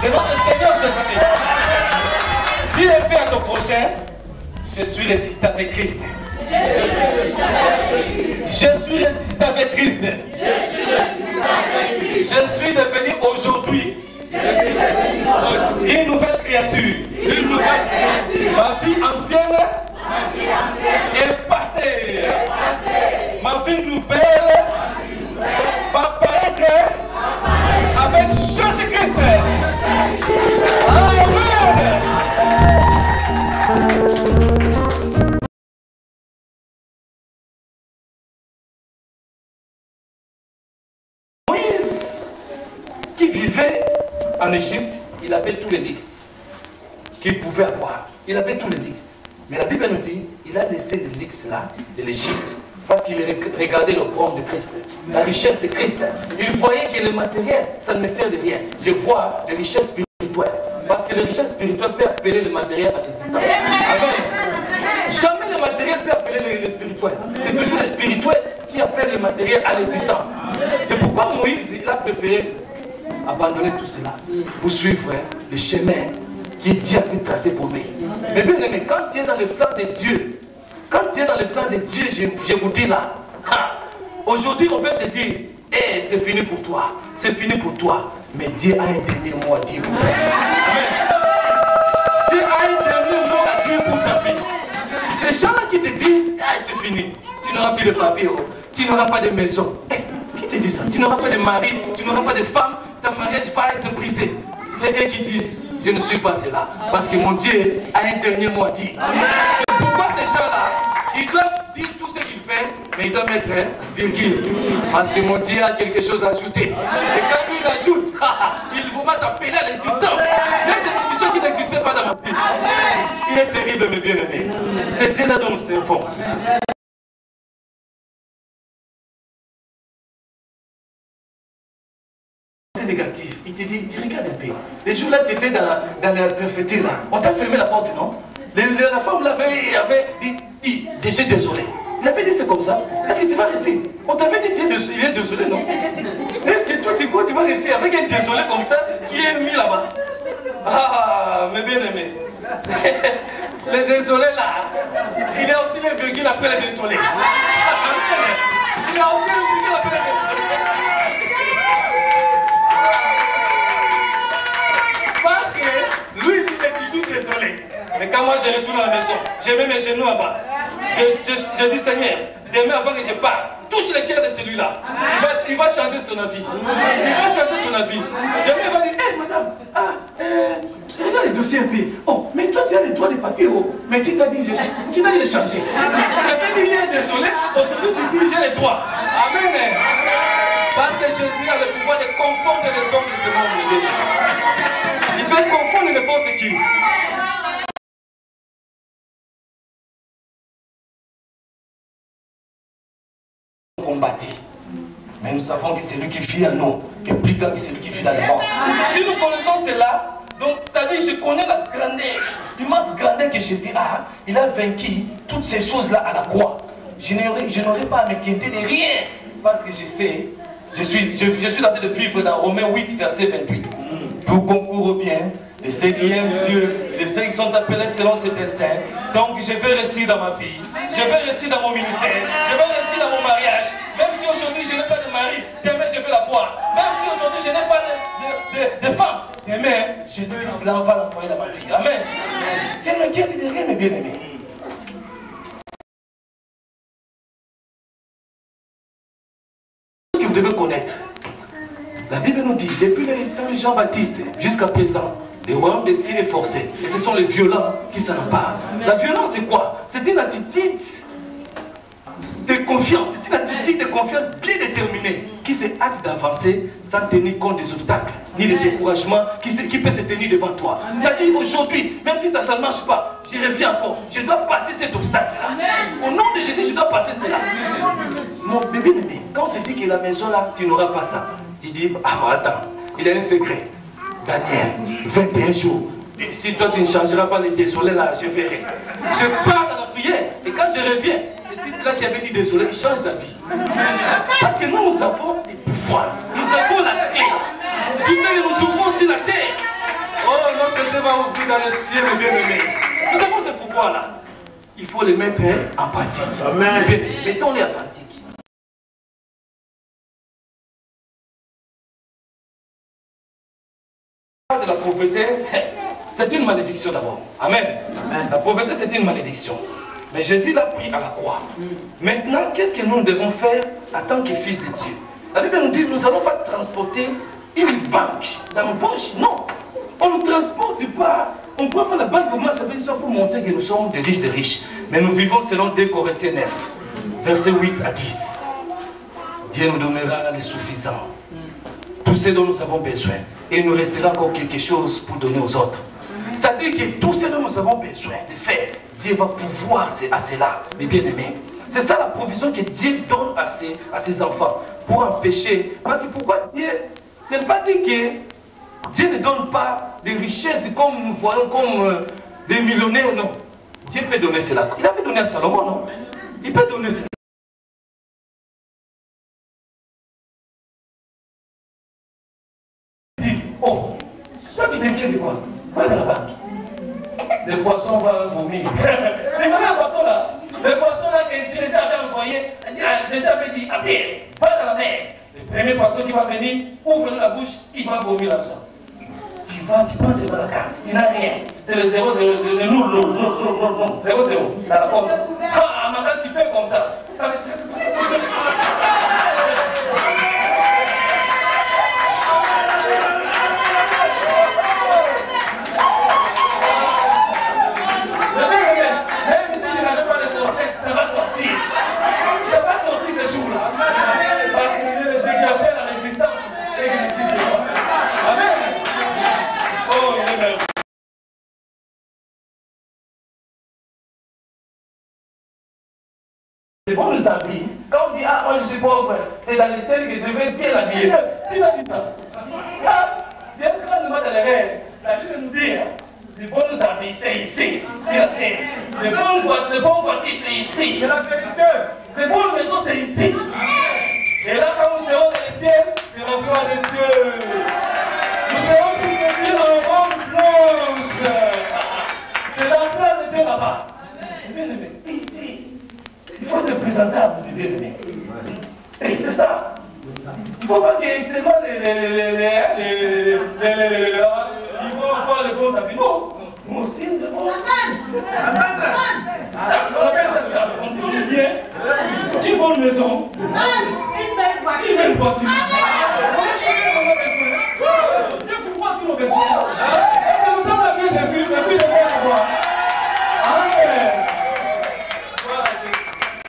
de notre Seigneur Jésus-Christ. Dis un peu à ton prochain, je suis ressuscité avec Christ. Je suis ressuscité avec Christ. Je suis devenu aujourd'hui une nouvelle créature. Ma vie ancienne est passée. Ma vie nouvelle va paraître avec Jésus-Christ. Amen. Moïse, qui vivait en Égypte, il avait tous les lix qu'il pouvait avoir. Il avait tous les lix. Mais la Bible nous dit, il a laissé les lix là, de l'Égypte, parce qu'il regardait le trône de Christ, la richesse de Christ. Il voyait que le matériel, ça ne me sert de rien. Je vois les richesses spirituelles. Parce que les richesses spirituelles peuvent appeler le matériel à l'existence. Amen. Jamais le matériel peut appeler le spirituel. C'est toujours le spirituel qui appelle le matériel à l'existence. C'est pourquoi Moïse, il a préféré abandonner tout cela pour suivre le chemin que Dieu a fait tracer pour lui. Mais bien aimé, quand tu es dans le plan de Dieu, je vous dis là, aujourd'hui on peut te dire, hey, c'est fini pour toi, c'est fini pour toi. Mais Dieu a un dernier mot à dire pour ta vie. Amen. Dieu a un dernier mot à dire pour ta vie. Ces gens-là qui te disent, ah, c'est fini, tu n'auras plus de papier, tu n'auras pas de maison. Hey, qui te dit ça? Tu n'auras pas de mari, tu n'auras pas de femme, ta mariage va être brisé. C'est eux qui disent, je ne suis pas cela. Parce que mon Dieu a un dernier mot à dire. C'est pourquoi ces gens-là, ils doivent dire tout ce qu'ils font, mais ils doivent mettre virgule. Parce que mon Dieu a quelque chose à ajouter. Et quand il ajoute, il ne faut pas s'appeler à l'existence. Même des conditions qui n'existaient pas dans ma vie. Il est terrible, mes bien-aimés. C'est Dieu là dont nous servons. Négatif, il te dit, tu regardes un peu. Les jours là, tu étais dans la perfecté là. On t'a fermé la porte, non? La femme avait dit, je suis désolé. Il avait dit c'est comme ça. Est-ce que tu vas rester? On t'avait dit, il est désolé, non? Est-ce que toi, tu vas rester avec un désolé comme ça qui est mis là-bas? Ah, mes bien-aimés. Le désolé là, il y a aussi les virgules après le désolé. Il y a aussi les virgules après le désolé. Parce que lui, il est tout désolé. Mais quand moi je retourne à la maison, je mets mes genoux en bas. Je dis Seigneur, demain avant que je parte, touche le cœur de celui-là. Il va changer son avis. Il va changer son avis. Demain il va dire, hé madame, regarde les dossiers un peu. Oh, mais toi tu as les droits de papier. Oh. Mais qui t'a dit de changer? Je peux dire, il est désolé. Aujourd'hui tu dis, j'ai les droits. Amen. Parce que Jésus a le pouvoir de confondre les hommes de ce monde. Il peut confondre n'importe qui. Combattu. Mais nous savons que c'est lui qui vit en nous, qui est plus grand que celui qui vit dans le monde. Si nous connaissons cela, donc c'est-à-dire je connais la grandeur, l'immense grandeur que Jésus a. Il a vaincu toutes ces choses-là à la croix. Je n'aurais pas à m'inquiéter de rien, parce que je sais, je suis en train de vivre dans Romains 8, verset 28. Tout concourt au bien de ceux qui aiment Dieu, de ceux qui sont appelés selon ses desseins. Donc je vais rester dans ma vie, je vais rester dans mon ministère, je vais rester dans mon mariage. Même si aujourd'hui je n'ai pas de mari, demain je vais l'avoir. Même si aujourd'hui je n'ai pas de femme, demain Jésus-Christ va l'envoyer dans ma vie. Amen. Je ne m'inquiète de rien, mes bien-aimés. Ce que vous devez connaître, la Bible nous dit, depuis le temps de Jean-Baptiste jusqu'à présent, le royaume des cieux est forcé. Et ce sont les violents qui s'en emparent. La violence, c'est quoi? C'est une attitude de confiance. C'est une attitude de confiance bien déterminée qui se hâte d'avancer sans tenir compte des obstacles, ni des découragements qui peut se tenir devant toi. C'est-à-dire aujourd'hui, même si ça ne marche pas, je reviens encore. Je dois passer cet obstacle-là. Au nom de Jésus, je dois passer cela. Mon bébé, quand on te dit que la maison là, tu n'auras pas ça, tu dis, ah attends, il y a un secret. Daniel, 21 jours. Et si toi tu ne changeras pas les désolés là, je verrai. Je pars dans la prière. Et quand je reviens, ce type-là qui avait dit désolé, il change d'avis. Parce que nous avons des pouvoirs. Nous avons la clé. Puisque nous ouvrons sur la terre. dans les cieux, mes bien-aimés. Nous avons ce pouvoir-là. Il faut les mettre en pratique. Amen. Mettons-les en pratique. De la pauvreté, c'est une malédiction d'abord. Amen. Amen. La pauvreté, c'est une malédiction. Mais Jésus l'a pris à la croix. Maintenant, qu'est-ce que nous devons faire en tant que fils de Dieu? La Bible nous dit, nous n'allons pas transporter une banque dans nos poches. Non. On ne transporte pas. On ne prend pas la banque comme ça pour montrer que nous sommes des riches. Mais nous vivons selon 2 Corinthiens 9, versets 8 à 10. Dieu nous donnera les suffisants. Tout ce dont nous avons besoin. Et il nous restera encore quelque chose pour donner aux autres. C'est-à-dire que tout ce dont nous avons besoin de faire, Dieu va pouvoir à cela, mes bien-aimés. C'est ça la provision que Dieu donne à ses enfants pour empêcher. Parce que pourquoi Dieu, ce n'est pas dit que Dieu ne donne pas des richesses comme nous voyons, comme des millionnaires, non. Dieu peut donner cela. Il avait donné à Salomon, non? Il peut donner cela. Il dit, oh, toi tu t'inquiètes de quoi? Va dans la banque. Les poissons vont vomir. C'est vraiment un poisson là. Le poisson là que Jésus avait envoyé, Jésus avait dit à Pierre, va dans la mer. Le premier poisson qui va venir, ouvre la bouche, il va vomir l'argent. Tu prends seulement la carte, tu n'as rien. C'est le 0, le non, 0, 0, dans la compte. Ah, maintenant tu peux comme ça. Ça va les bons habits. Quand on dit, ah, moi je suis pauvre, c'est dans les ciels que je vais bien l'habiller. Qui m'a dit ça? Ah, Dieu grandement dans les rêves. La Bible nous dit, les bons habits, c'est ici, c'est la terre. Les bons voitures, c'est ici. C'est la vérité. Les bonnes maisons, c'est ici. Et là, quand nous serons dans les ciels, c'est la gloire de Dieu. Nous serons tous vêtus en robe blanche. C'est la gloire de Dieu là-bas. Bien-aimé, ici. Il faut être présentable, mes bien-aimés. C'est ça. Il ne faut pas que seulement ils vont avoir les bons habits. Non. Nous aussi, nous devons. Ça, on appelle ça on dit bien. Une bonne maison. Une belle voiture.